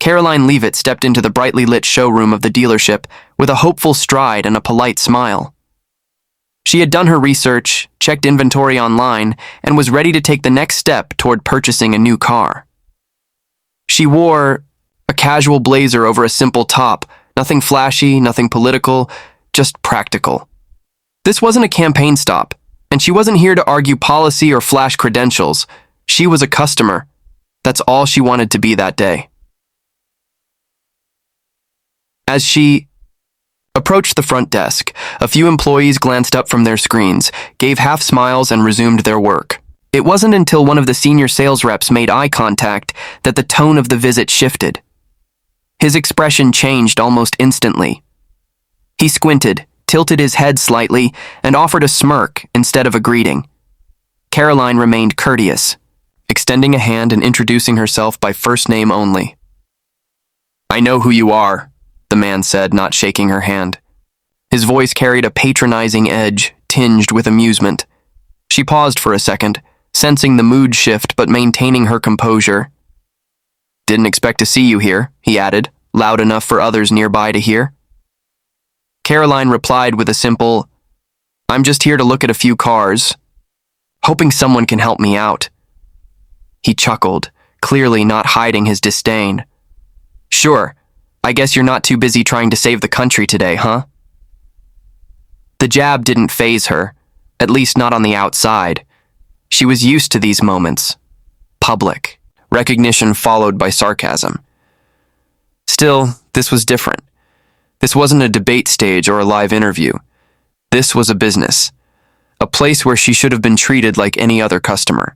Karoline Leavitt stepped into the brightly lit showroom of the dealership with a hopeful stride and a polite smile. She had done her research, checked inventory online, and was ready to take the next step toward purchasing a new car. She wore a casual blazer over a simple top, nothing flashy, nothing political, just practical. This wasn't a campaign stop, and she wasn't here to argue policy or flash credentials. She was a customer. That's all she wanted to be that day. As she approached the front desk, a few employees glanced up from their screens, gave half smiles, and resumed their work. It wasn't until one of the senior sales reps made eye contact that the tone of the visit shifted. His expression changed almost instantly. He squinted, tilted his head slightly, and offered a smirk instead of a greeting. Karoline remained courteous, extending a hand and introducing herself by first name only. "I know who you are," the man said, not shaking her hand. His voice carried a patronizing edge, tinged with amusement. She paused for a second, sensing the mood shift but maintaining her composure. "Didn't expect to see you here," he added, loud enough for others nearby to hear. Karoline replied with a simple, "I'm just here to look at a few cars, hoping someone can help me out." He chuckled, clearly not hiding his disdain. "Sure, I guess you're not too busy trying to save the country today, huh?" The jab didn't faze her, at least not on the outside. She was used to these moments. Public. Recognition followed by sarcasm. Still, this was different. This wasn't a debate stage or a live interview. This was a business. A place where she should have been treated like any other customer.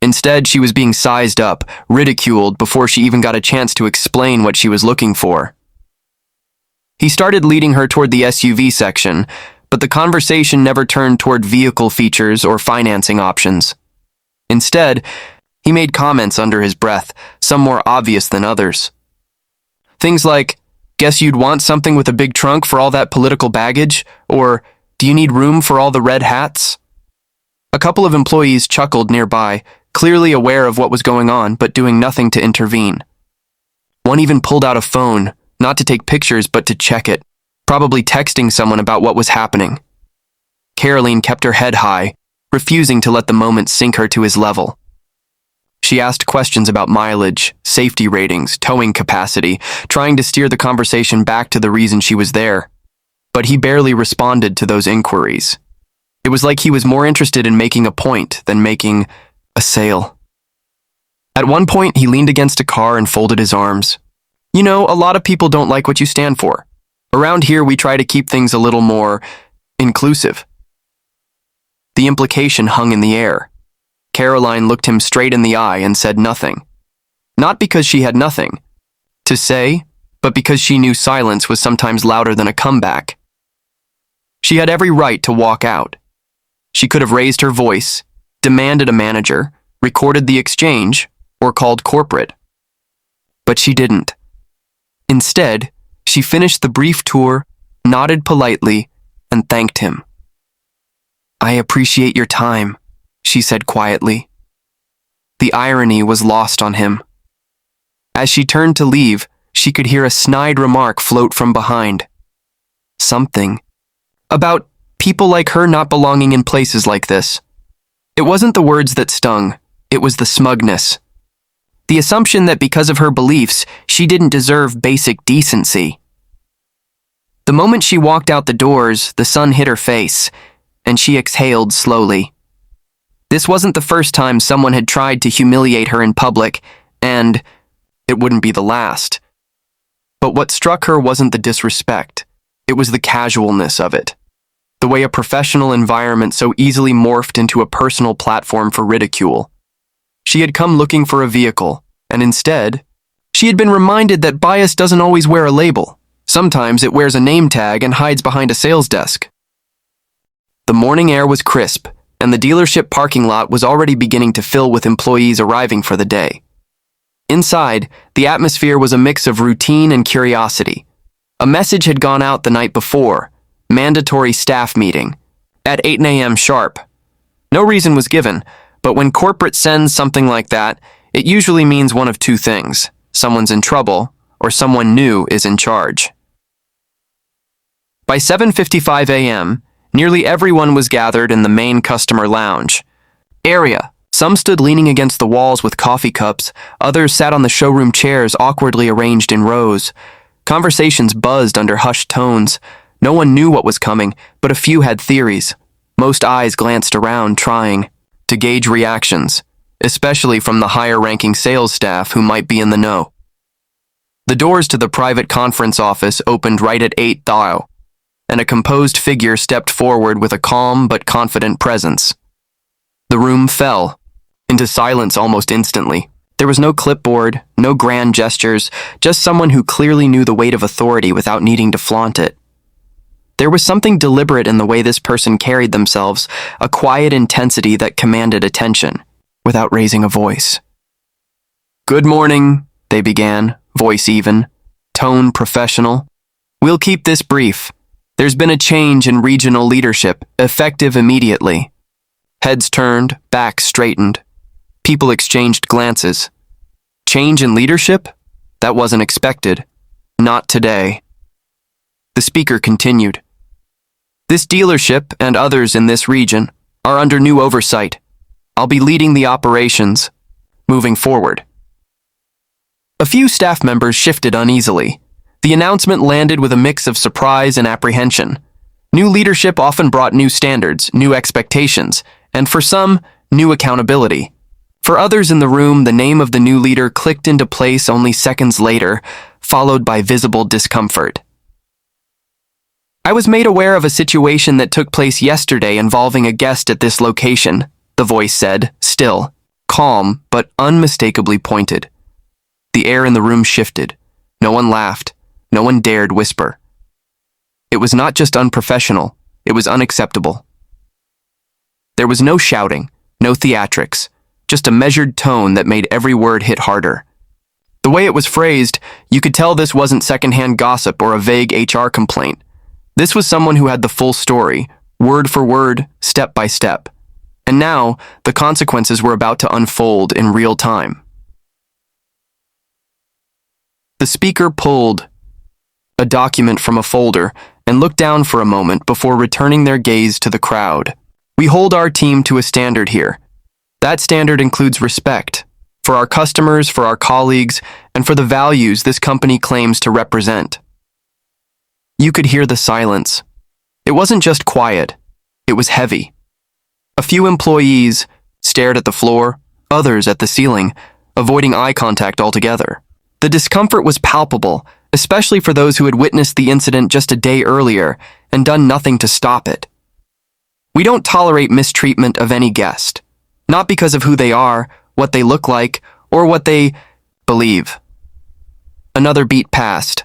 Instead, she was being sized up, ridiculed before she even got a chance to explain what she was looking for. He started leading her toward the SUV section, but the conversation never turned toward vehicle features or financing options. Instead, he made comments under his breath, some more obvious than others. Things like, "Guess you'd want something with a big trunk for all that political baggage," or "Do you need room for all the red hats?" A couple of employees chuckled nearby, clearly aware of what was going on, but doing nothing to intervene. One even pulled out a phone, not to take pictures, but to check it, probably texting someone about what was happening. Karoline kept her head high, refusing to let the moment sink her to his level. She asked questions about mileage, safety ratings, towing capacity, trying to steer the conversation back to the reason she was there. But he barely responded to those inquiries. It was like he was more interested in making a point than making a sale. At one point, he leaned against a car and folded his arms. "You know, a lot of people don't like what you stand for. Around here, we try to keep things a little more inclusive." The implication hung in the air. Karoline looked him straight in the eye and said nothing. Not because she had nothing to say, but because she knew silence was sometimes louder than a comeback. She had every right to walk out. She could have raised her voice, demanded a manager, recorded the exchange, or called corporate. But she didn't. Instead, she finished the brief tour, nodded politely, and thanked him. "I appreciate your time," she said quietly. The irony was lost on him. As she turned to leave, she could hear a snide remark float from behind. Something about people like her not belonging in places like this. It wasn't the words that stung, it was the smugness. The assumption that because of her beliefs, she didn't deserve basic decency. The moment she walked out the doors, the sun hit her face, and she exhaled slowly. This wasn't the first time someone had tried to humiliate her in public, and it wouldn't be the last. But what struck her wasn't the disrespect, it was the casualness of it. The way a professional environment so easily morphed into a personal platform for ridicule. She had come looking for a vehicle, and instead, she had been reminded that bias doesn't always wear a label. Sometimes it wears a name tag and hides behind a sales desk. The morning air was crisp, and the dealership parking lot was already beginning to fill with employees arriving for the day. Inside, the atmosphere was a mix of routine and curiosity. A message had gone out the night before, mandatory staff meeting, at 8 a.m. sharp. No reason was given, but when corporate sends something like that, it usually means one of two things. someone's in trouble, or someone new is in charge. By 7:55 a.m., nearly everyone was gathered in the main customer lounge area. Some stood leaning against the walls with coffee cups, others sat on the showroom chairs awkwardly arranged in rows. Conversations buzzed under hushed tones. No one knew what was coming, but a few had theories. Most eyes glanced around, trying to gauge reactions, especially from the higher-ranking sales staff who might be in the know. The doors to the private conference office opened right at 8:00, and a composed figure stepped forward with a calm but confident presence. The room fell into silence almost instantly. There was no clipboard, no grand gestures, just someone who clearly knew the weight of authority without needing to flaunt it. There was something deliberate in the way this person carried themselves, a quiet intensity that commanded attention, without raising a voice. "Good morning," they began, voice even, tone professional. "We'll keep this brief. There's been a change in regional leadership, effective immediately." Heads turned, backs straightened. People exchanged glances. Change in leadership? That wasn't expected. Not today. The speaker continued. "This dealership and others in this region are under new oversight. I'll be leading the operations, moving forward." A few staff members shifted uneasily. The announcement landed with a mix of surprise and apprehension. New leadership often brought new standards, new expectations, and for some, new accountability. For others in the room, the name of the new leader clicked into place only seconds later, followed by visible discomfort. "I was made aware of a situation that took place yesterday involving a guest at this location," the voice said, still, calm, but unmistakably pointed. The air in the room shifted. No one laughed. No one dared whisper. It was not just unprofessional, it was unacceptable. There was no shouting, no theatrics, just a measured tone that made every word hit harder. The way it was phrased, you could tell this wasn't secondhand gossip or a vague HR complaint. This was someone who had the full story, word for word, step by step. And now, the consequences were about to unfold in real time. The speaker pulled a document from a folder and looked down for a moment before returning their gaze to the crowd. "We hold our team to a standard here. That standard includes respect for our customers, for our colleagues, and for the values this company claims to represent." You could hear the silence. It wasn't just quiet, it was heavy. A few employees stared at the floor, others at the ceiling, avoiding eye contact altogether. The discomfort was palpable, especially for those who had witnessed the incident just a day earlier and done nothing to stop it. "We don't tolerate mistreatment of any guest, not because of who they are, what they look like, or what they believe." Another beat passed.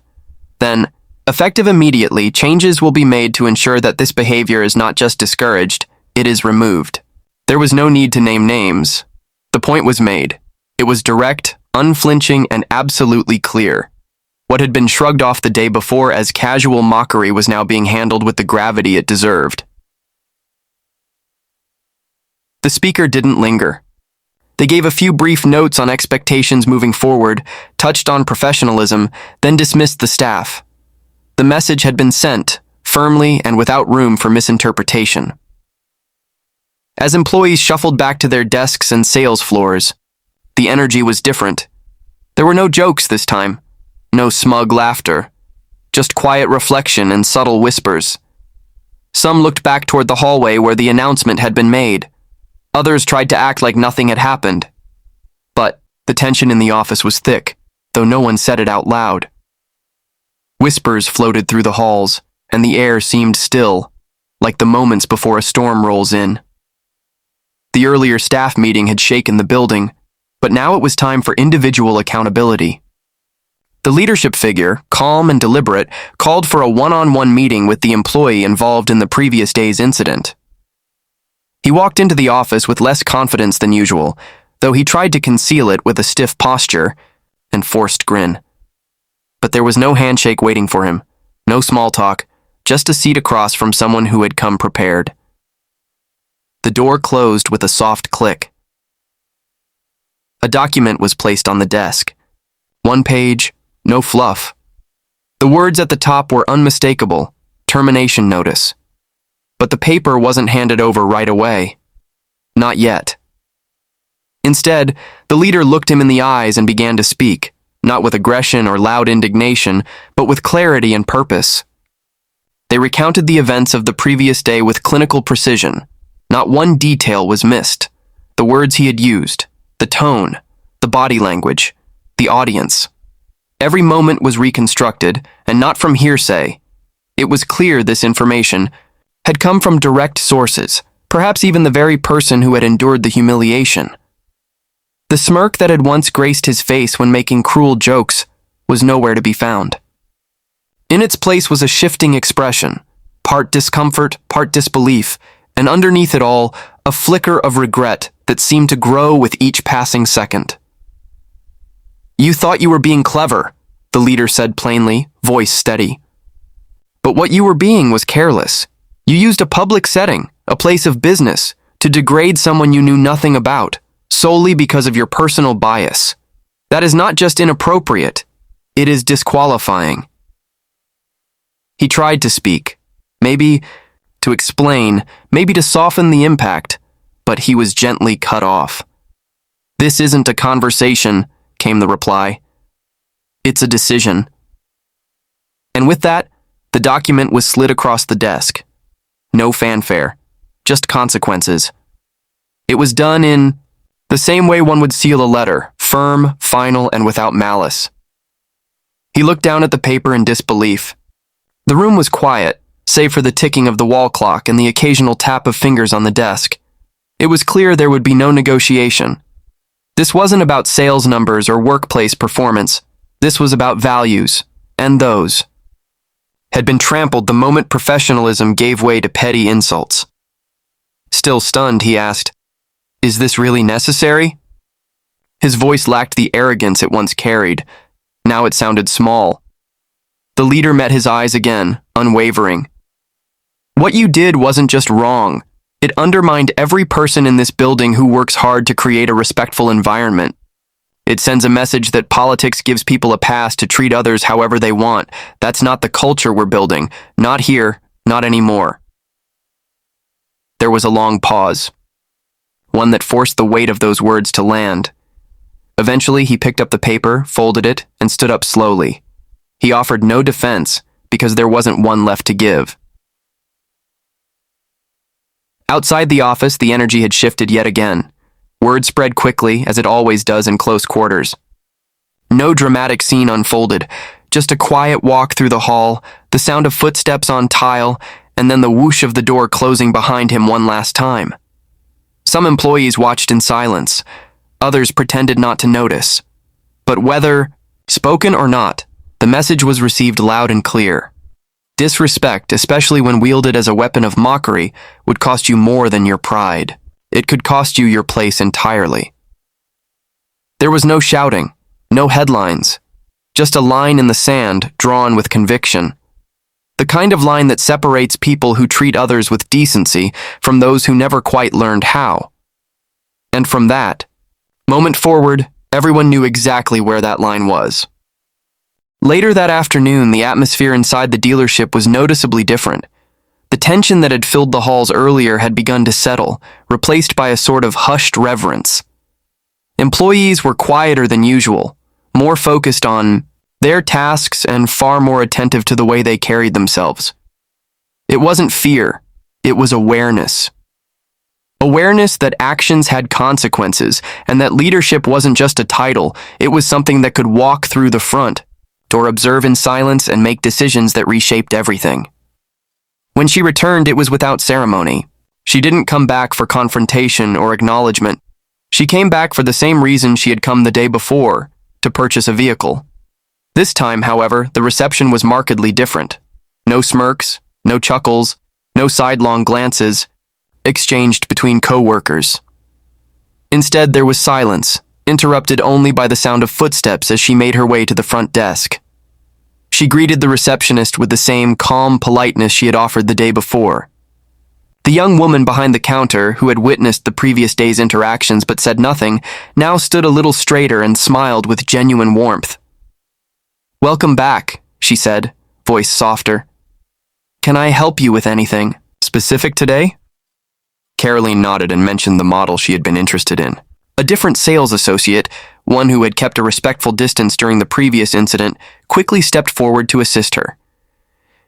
Then, effective immediately, changes will be made to ensure that this behavior is not just discouraged, it is removed. There was no need to name names. The point was made. It was direct, unflinching, and absolutely clear. What had been shrugged off the day before as casual mockery was now being handled with the gravity it deserved. The speaker didn't linger. They gave a few brief notes on expectations moving forward, touched on professionalism, then dismissed the staff. The message had been sent, firmly and without room for misinterpretation. As employees shuffled back to their desks and sales floors, the energy was different. There were no jokes this time, no smug laughter, just quiet reflection and subtle whispers. Some looked back toward the hallway where the announcement had been made. Others tried to act like nothing had happened. But the tension in the office was thick, though no one said it out loud. Whispers floated through the halls, and the air seemed still, like the moments before a storm rolls in. The earlier staff meeting had shaken the building, but now it was time for individual accountability. The leadership figure, calm and deliberate, called for a one-on-one meeting with the employee involved in the previous day's incident. He walked into the office with less confidence than usual, though he tried to conceal it with a stiff posture and forced grin. But there was no handshake waiting for him, no small talk, just a seat across from someone who had come prepared. The door closed with a soft click. A document was placed on the desk. One page, no fluff. The words at the top were unmistakable, termination notice. But the paper wasn't handed over right away. Not yet. Instead, the leader looked him in the eyes and began to speak, not with aggression or loud indignation, but with clarity and purpose. They recounted the events of the previous day with clinical precision. Not one detail was missed. The words he had used, the tone, the body language, the audience. Every moment was reconstructed, and not from hearsay. It was clear this information had come from direct sources, perhaps even the very person who had endured the humiliation. The smirk that had once graced his face when making cruel jokes was nowhere to be found. In its place was a shifting expression, part discomfort, part disbelief, and underneath it all, a flicker of regret that seemed to grow with each passing second. "You thought you were being clever," the leader said plainly, voice steady. "But what you were being was careless. You used a public setting, a place of business, to degrade someone you knew nothing about, solely because of your personal bias. That is not just inappropriate, it is disqualifying." He tried to speak, maybe to explain, maybe to soften the impact, but he was gently cut off. "This isn't a conversation," came the reply. "It's a decision." And with that, the document was slid across the desk. No fanfare, just consequences. It was done in the same way one would seal a letter, firm, final, and without malice. He looked down at the paper in disbelief. The room was quiet, save for the ticking of the wall clock and the occasional tap of fingers on the desk. It was clear there would be no negotiation. This wasn't about sales numbers or workplace performance. This was about values, and those had been trampled the moment professionalism gave way to petty insults. Still stunned, he asked, "Is this really necessary?" His voice lacked the arrogance it once carried. Now it sounded small. The leader met his eyes again, unwavering. "What you did wasn't just wrong. It undermined every person in this building who works hard to create a respectful environment. It sends a message that politics gives people a pass to treat others however they want. That's not the culture we're building. Not here, not anymore." There was a long pause, one that forced the weight of those words to land. Eventually, he picked up the paper, folded it, and stood up slowly. He offered no defense because there wasn't one left to give. Outside the office, the energy had shifted yet again. Word spread quickly, as it always does in close quarters. No dramatic scene unfolded, just a quiet walk through the hall, the sound of footsteps on tile, and then the whoosh of the door closing behind him one last time. Some employees watched in silence. Others pretended not to notice. But whether spoken or not, the message was received loud and clear. Disrespect, especially when wielded as a weapon of mockery, would cost you more than your pride. It could cost you your place entirely. There was no shouting, no headlines, just a line in the sand drawn with conviction. The kind of line that separates people who treat others with decency from those who never quite learned how. And from that moment forward, everyone knew exactly where that line was. Later that afternoon, the atmosphere inside the dealership was noticeably different. The tension that had filled the halls earlier had begun to settle, replaced by a sort of hushed reverence. Employees were quieter than usual, more focused on their tasks and far more attentive to the way they carried themselves. It wasn't fear, it was awareness. Awareness that actions had consequences, and that leadership wasn't just a title, it was something that could walk through the front, or observe in silence and make decisions that reshaped everything. When she returned, it was without ceremony. She didn't come back for confrontation or acknowledgement. She came back for the same reason she had come the day before, to purchase a vehicle. This time, however, the reception was markedly different. No smirks, no chuckles, no sidelong glances exchanged between co-workers. Instead, there was silence, interrupted only by the sound of footsteps as she made her way to the front desk. She greeted the receptionist with the same calm politeness she had offered the day before. The young woman behind the counter, who had witnessed the previous day's interactions but said nothing, now stood a little straighter and smiled with genuine warmth. "Welcome back," she said, voice softer. "Can I help you with anything specific today?" Karoline nodded and mentioned the model she had been interested in. A different sales associate, one who had kept a respectful distance during the previous incident, quickly stepped forward to assist her.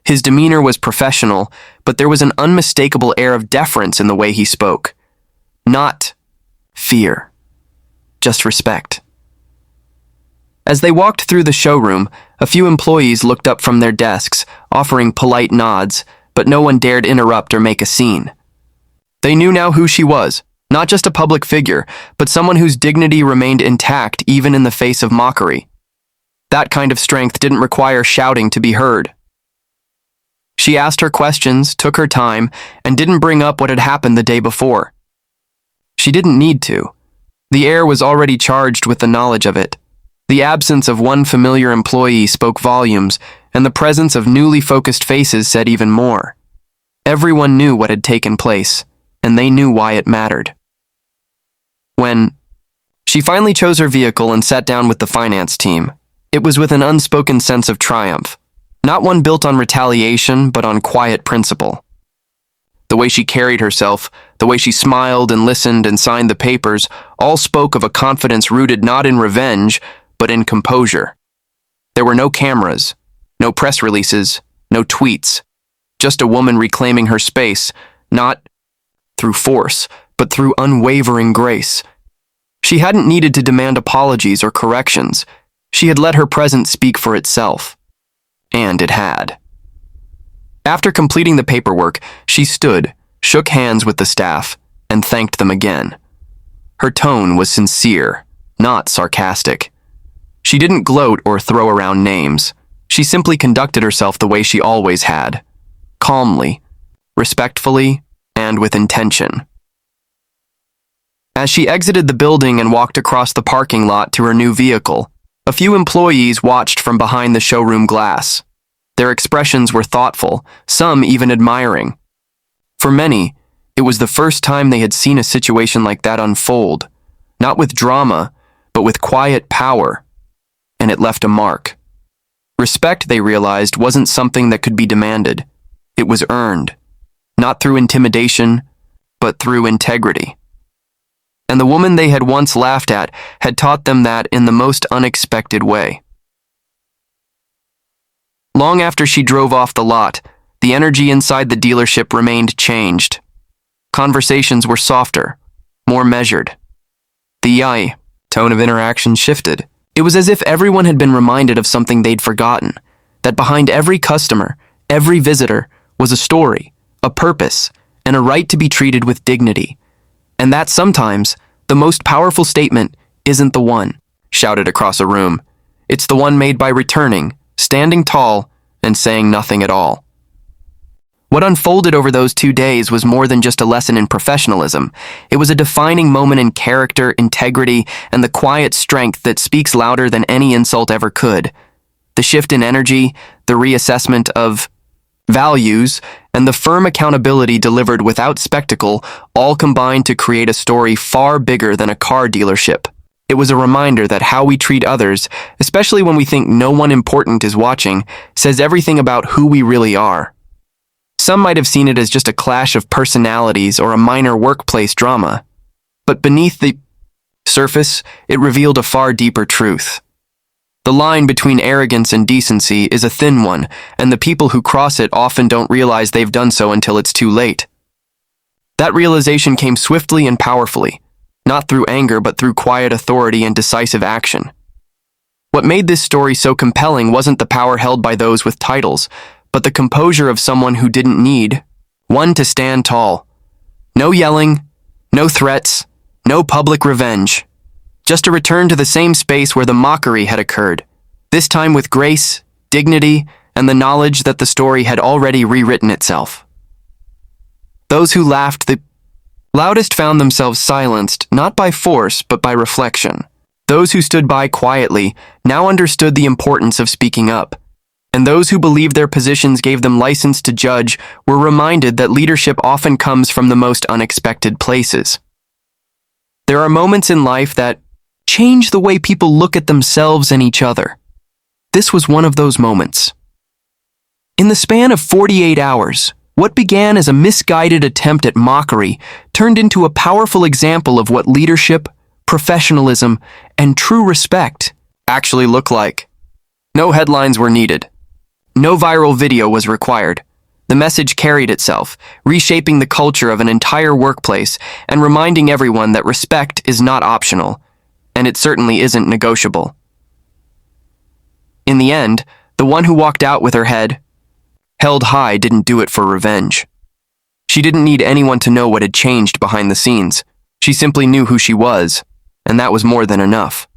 His demeanor was professional, but there was an unmistakable air of deference in the way he spoke. Not fear, just respect. As they walked through the showroom, a few employees looked up from their desks, offering polite nods, but no one dared interrupt or make a scene. They knew now who she was, not just a public figure, but someone whose dignity remained intact even in the face of mockery. That kind of strength didn't require shouting to be heard. She asked her questions, took her time, and didn't bring up what had happened the day before. She didn't need to. The air was already charged with the knowledge of it. The absence of one familiar employee spoke volumes, and the presence of newly focused faces said even more. Everyone knew what had taken place, and they knew why it mattered. When she finally chose her vehicle and sat down with the finance team, it was with an unspoken sense of triumph. Not one built on retaliation, but on quiet principle. The way she carried herself, the way she smiled and listened and signed the papers, all spoke of a confidence rooted not in revenge, but in composure. There were no cameras, no press releases, no tweets. Just a woman reclaiming her space, not through force, but through unwavering grace. She hadn't needed to demand apologies or corrections. She had let her presence speak for itself. And it had. After completing the paperwork, she stood, shook hands with the staff, and thanked them again. Her tone was sincere, not sarcastic. She didn't gloat or throw around names. She simply conducted herself the way she always had, calmly, respectfully, and with intention. As she exited the building and walked across the parking lot to her new vehicle, a few employees watched from behind the showroom glass. Their expressions were thoughtful, some even admiring. For many, it was the first time they had seen a situation like that unfold, not with drama, but with quiet power, and it left a mark. Respect, they realized, wasn't something that could be demanded. It was earned, not through intimidation, but through integrity. And the woman they had once laughed at had taught them that in the most unexpected way. Long after she drove off the lot, the energy inside the dealership remained changed. Conversations were softer, more measured. The tone of interaction shifted. It was as if everyone had been reminded of something they'd forgotten, that behind every customer, every visitor, was a story, a purpose, and a right to be treated with dignity. And that sometimes, the most powerful statement isn't the one shouted across a room. It's the one made by returning, standing tall, and saying nothing at all. What unfolded over those 2 days was more than just a lesson in professionalism. It was a defining moment in character, integrity, and the quiet strength that speaks louder than any insult ever could. The shift in energy, the reassessment of values, and the firm accountability delivered without spectacle all combined to create a story far bigger than a car dealership. It was a reminder that how we treat others, especially when we think no one important is watching, says everything about who we really are. Some might have seen it as just a clash of personalities or a minor workplace drama, but beneath the surface, it revealed a far deeper truth. The line between arrogance and decency is a thin one, and the people who cross it often don't realize they've done so until it's too late. That realization came swiftly and powerfully, not through anger but through quiet authority and decisive action. What made this story so compelling wasn't the power held by those with titles, but the composure of someone who didn't need one to stand tall. No yelling, no threats, no public revenge. Just a return to the same space where the mockery had occurred, this time with grace, dignity, and the knowledge that the story had already rewritten itself. Those who laughed the loudest found themselves silenced, not by force, but by reflection. Those who stood by quietly now understood the importance of speaking up, and those who believed their positions gave them license to judge were reminded that leadership often comes from the most unexpected places. There are moments in life that change the way people look at themselves and each other. this was one of those moments. In the span of 48 hours, what began as a misguided attempt at mockery turned into a powerful example of what leadership, professionalism, and true respect actually look like. No headlines were needed. No viral video was required. The message carried itself, reshaping the culture of an entire workplace and reminding everyone that respect is not optional, and it certainly isn't negotiable. In the end, the one who walked out with her head held high didn't do it for revenge. She didn't need anyone to know what had changed behind the scenes. She simply knew who she was, and that was more than enough.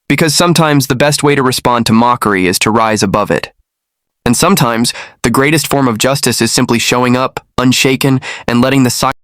Because sometimes the best way to respond to mockery is to rise above it. And sometimes the greatest form of justice is simply showing up, unshaken, and letting the silence